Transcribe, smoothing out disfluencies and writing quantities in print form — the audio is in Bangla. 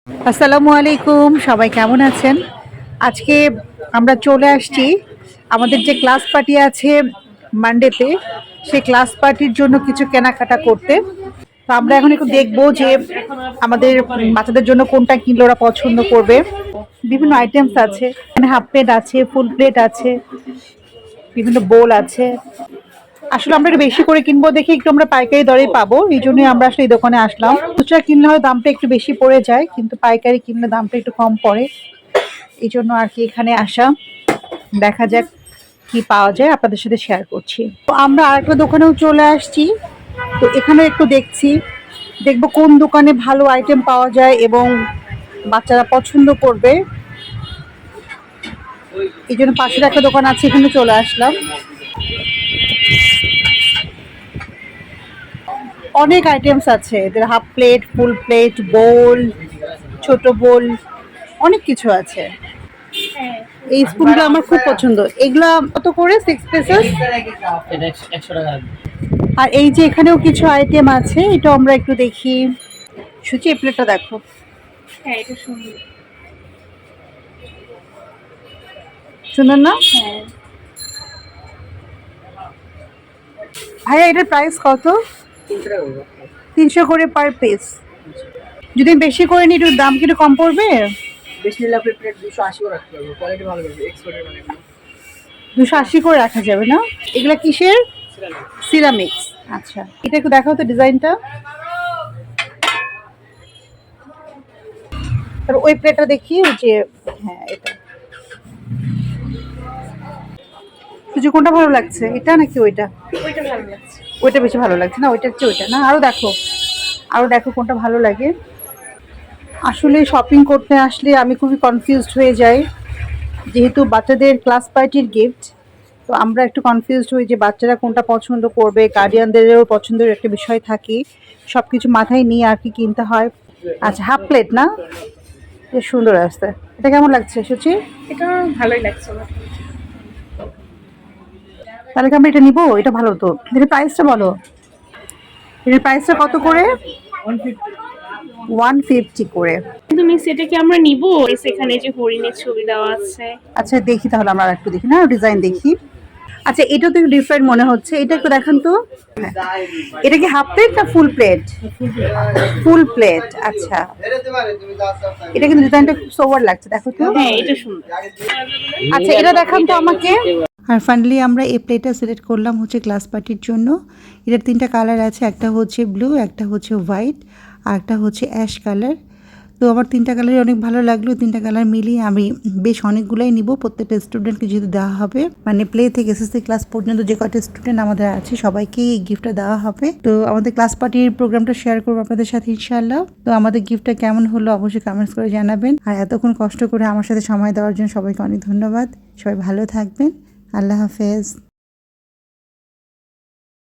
আসসালামু আলাইকুম, সবাই কেমন আছেন? আজকে আমরা চলে আসছি আমাদের যে ক্লাস পার্টি আছে মানডেতে, সেই ক্লাস পার্টির জন্য কিছু কেনাকাটা করতে। তো আমরা এখন একটু দেখবো যে আমাদের বাচ্চাদের জন্য কোনটা কিনলে ওরা পছন্দ করবে। বিভিন্ন আইটেমস আছে, এখানে হাফ প্লেট আছে, ফুল প্লেট আছে, বিভিন্ন বোল আছে। আসলে আমরা একটু বেশি করে কিনবো দেখে একটু আমরা পাইকারি দরে পাবো, এই জন্যই আমরা আসলে এই দোকানে আসলাম। খুচরা কিনলে হয় দামটা একটু বেশি পড়ে যায়, কিন্তু পাইকারি কিনলে দামটা একটু কম পড়ে। এই জন্য আর কি এখানে আসা। দেখা যাক কি পাওয়া যায়, আপনাদের সাথে শেয়ার করছি। তো আমরা আরেকটা দোকানেও চলে আসছি, তো এখানে একটু দেখবো কোন দোকানে ভালো আইটেম পাওয়া যায় এবং বাচ্চারা পছন্দ করবে। এই জন্য পাশের একটা দোকান আছে, এখানে চলে আসলাম। অনেক আইটেমস আছে এদের, হাফ প্লেট, ফুল প্লেট, বোল, ছোট বোল, অনেক কিছু আছে। এই স্পুনগুলো আমার খুব পছন্দ। এগুলা কত করে? 6 পিসেস। এটা 100 টাকা লাগবে। আর এই যে এখানেও কিছু আইটেম আছে, এটা আমরা একটু দেখি। সুচি, এই প্লেটটা দেখো। হ্যাঁ, এটা সুন্দর। সুন্দর না? হ্যাঁ, ভাইয়া, এটার প্রাইস কত? 300 টাকা করবো। 300 করে পার পিস। যদি আমি বেশি করে নিই, একটু দাম কি একটু কম পড়বে? বেশি নিলে আপনি প্লেট 280 করে রাখতে পারবো, কোয়ালিটি ভালো করবে, এক্সপোর্টের মানে এগুলো। 280 করে রাখা যাবে না? এগুলা কিসের? সিরামিক্স। আচ্ছা, এটা একটু দেখাও তো ডিজাইনটা। তারপর ওই প্লেটটা দেখি, ওই যে, হ্যাঁ এটা। কিছু কোনটা ভালো লাগছে, এটা নাকি ওইটা? ওইটা ভালো লাগছে। ওইটা বেশি ভালো লাগছে না? ওইটার চেয়ে ওইটা না? আরো দেখো কোনটা ভালো লাগে। আসলে শপিং করতে আসলে আমি খুবই কনফিউজড হয়ে যাই, যেহেতু বাচ্চাদের ক্লাস পার্টির গিফট। তো আমরা একটু কনফিউজড হই যে বাচ্চারা কোনটা পছন্দ করবে, গার্ডিয়ানদেরও পছন্দের একটা বিষয় থাকে। সব কিছু মাথায় নিয়ে আর কি কিনতে হয়। আচ্ছা, হাফ প্লেট না? বেশ সুন্দর আসছে। এটা কেমন লাগছে সুচি? এটা ভালোই লাগছে আমার। তাহলে কি আমরা এটা নিবো? এটা ভালো তো। এটার প্রাইসটা বলো। এটার প্রাইসটা কত করে? 150 করে। কিন্তু মিস, এটা কি আমরা নিব? সেখানে যে হরিণের ছবি দেওয়া আছে। আচ্ছা দেখি, তাহলে আমরা একটু দেখি না, ডিজাইন দেখি। আচ্ছা, এটা তো ডিফারেন্ট মনে হচ্ছে, এটা একটু দেখান তো। এটা কি হাফ প্লেট না ফুল প্লেট? Full plate. আচ্ছা, এটা কিন্তু ডিজাইনটা খুব সোবার লাগছে, দেখো তো। হ্যাঁ, এটা সুন্দর। আচ্ছা, এটা দেখান তো আমাকে। আর ফাইনালি আমরা এই প্লেটটা সিলেক্ট করলাম হচ্ছে ক্লাস পার্টির জন্য। এটার 3টা কালার আছে, একটা হচ্ছে ব্লু, একটা হচ্ছে হোয়াইট, আর একটা হচ্ছে অ্যাশ কালার। তো আমার 3টা কালারই অনেক ভালো লাগলো। 3টা কালার মিলিয়ে আমি বেশ অনেকগুলোই নিব, প্রত্যেকটা স্টুডেন্টকে যেহেতু দেওয়া হবে, মানে প্লে থেকে এসএসসি ক্লাস পর্যন্ত যে কয়টা স্টুডেন্ট আমাদের আছে সবাইকেই এই গিফটটা দেওয়া হবে। তো আমাদের ক্লাস পার্টির প্রোগ্রামটা শেয়ার করবো আপনাদের সাথে ইনশাআল্লাহ। তো আমাদের গিফটটা কেমন হলো অবশ্যই কমেন্টস করে জানাবেন। আর এতক্ষণ কষ্ট করে আমার সাথে সময় দেওয়ার জন্য সবাইকে অনেক ধন্যবাদ। সবাই ভালো থাকবেন। আল্লাহ হাফেজ।